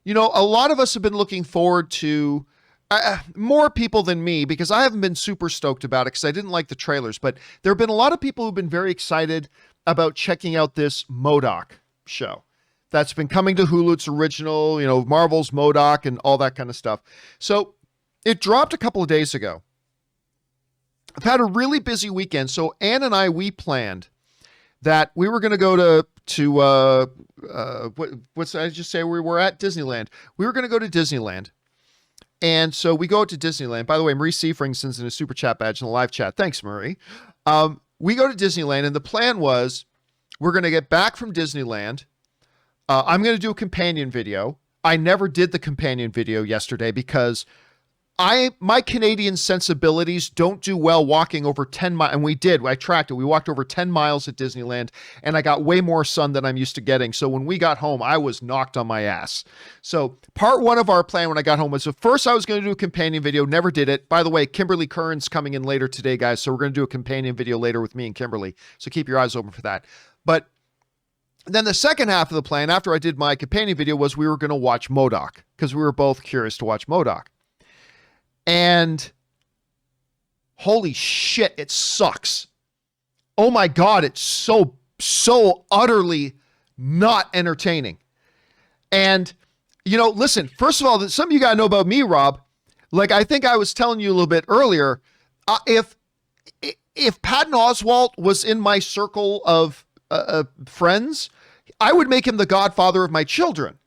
a lot of us have been looking forward to more people than me, because I haven't been super stoked about it because I didn't like the trailers, but there have been a lot of people who've been very excited about checking out this M.O.D.O.K show that's been coming to Hulu. It's original, Marvel's M.O.D.O.K and all that kind of stuff. So it dropped a couple of days ago. I've had a really busy weekend. So Ann and I, we planned that we were going to go to what's I just say we were at Disneyland. We were going to go to Disneyland. And so we go to Disneyland. By the way, Marie Seifring sends in a super chat badge in the live chat. Thanks, Marie. We go to Disneyland, and the plan was we're going to get back from Disneyland. I'm going to do a companion video. I never did the companion video yesterday because my Canadian sensibilities don't do well walking over 10 miles. And we did. I tracked it. We walked over 10 miles at Disneyland, and I got way more sun than I'm used to getting. So when we got home, I was knocked on my ass. So part one of our plan when I got home was, first I was going to do a companion video. Never did it. By the way, Kimberly Kern's coming in later today, guys. So we're going to do a companion video later with me and Kimberly. So keep your eyes open for that. But then the second half of the plan, after I did my companion video, was we were going to watch M.O.D.O.K because we were both curious to watch M.O.D.O.K. And holy shit, it sucks. Oh my God, it's so utterly not entertaining. And, listen, first of all, some of you gotta know about me, Rob. Like, I think I was telling you a little bit earlier, if Patton Oswalt was in my circle of friends, I would make him the godfather of my children.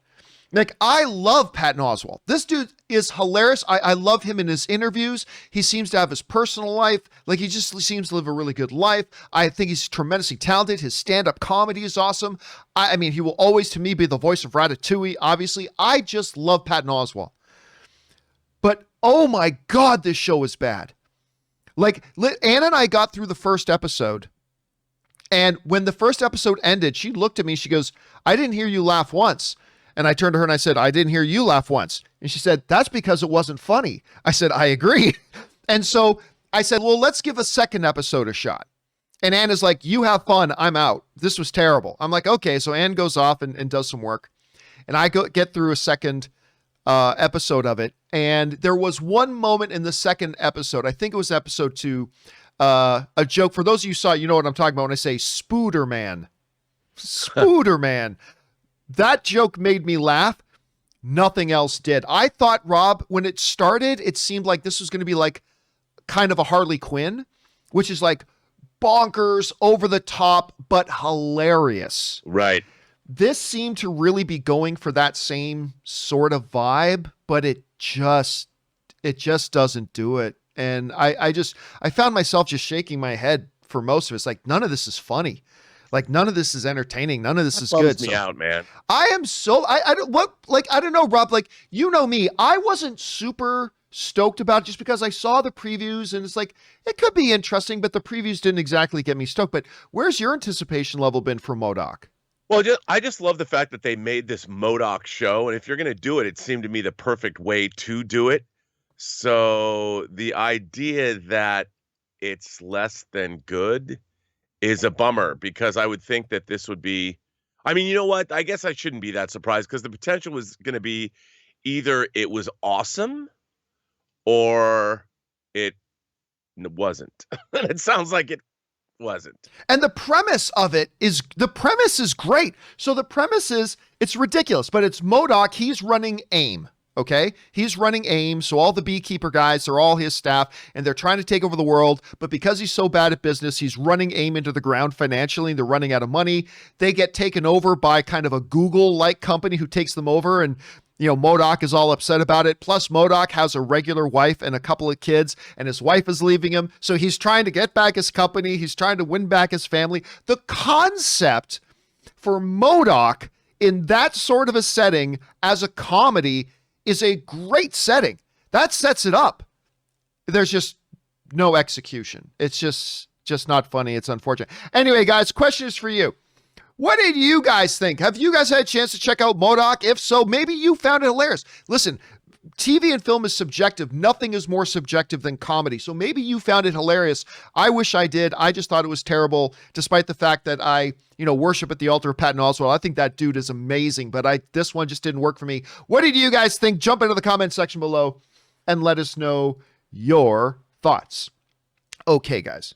Like, I love Patton Oswalt. This dude is hilarious. I love him in his interviews. He seems to have his personal life. Like, he just seems to live a really good life. I think he's tremendously talented. His stand-up comedy is awesome. I mean, he will always, to me, be the voice of Ratatouille, obviously. I just love Patton Oswalt. But, oh my God, this show is bad. Like, Anna and I got through the first episode, and when the first episode ended, she looked at me, she goes, I didn't hear you laugh once. And I turned to her and I said, I didn't hear you laugh once. And she said, that's because it wasn't funny. I said, I agree. And so I said, well, let's give a second episode a shot. And Ann is like, you have fun. I'm out. This was terrible. I'm like, okay. So Ann goes off and does some work. And I get through a second episode of it. And there was one moment in the second episode, I think it was episode 2, a joke. For those of you who saw it, you know what I'm talking about when I say Spooderman. Spooderman. That joke made me laugh. Nothing else did. I thought, Rob, when it started, it seemed like this was going to be like kind of a Harley Quinn, which is like bonkers, over the top, but hilarious. Right. This seemed to really be going for that same sort of vibe, but it just doesn't do it. And I found myself just shaking my head for most of it. It's like, none of this is funny. Like, none of this is entertaining. None of this is good. Me out, man. I am so, I don't know, Rob, like, you know me, I wasn't super stoked about it just because I saw the previews and it's like, it could be interesting, but the previews didn't exactly get me stoked. But where's your anticipation level been for M.O.D.O.K? Well, I just love the fact that they made this M.O.D.O.K show. And if you're going to do it, it seemed to me the perfect way to do it. So the idea that it's less than good is a bummer, because I would think that this would be, I mean, you know what? I guess I shouldn't be that surprised, because the potential was going to be either it was awesome or it wasn't. It sounds like it wasn't. And the premise is great. So the premise is, it's ridiculous, but it's M.O.D.O.K. He's running AIM. Okay, he's running AIM, so all the beekeeper guys are all his staff, and they're trying to take over the world, but because he's so bad at business, he's running AIM into the ground financially, and they're running out of money. They get taken over by kind of a Google-like company who takes them over, and M.O.D.O.K is all upset about it. Plus, M.O.D.O.K has a regular wife and a couple of kids, and his wife is leaving him, so he's trying to get back his company. He's trying to win back his family. The concept for M.O.D.O.K in that sort of a setting as a comedy is a great setting. That sets it up. There's just no execution. It's just not funny. It's unfortunate. Anyway, guys, question is for you. What did you guys think? Have you guys had a chance to check out M.O.D.O.K? If so, maybe you found it hilarious. Listen, TV and film is subjective. Nothing is more subjective than comedy. So maybe you found it hilarious. I wish I did. I just thought it was terrible, despite the fact that I, worship at the altar of Patton Oswalt. I think that dude is amazing, but this one just didn't work for me. What did you guys think? Jump into the comment section below and let us know your thoughts. Okay, guys.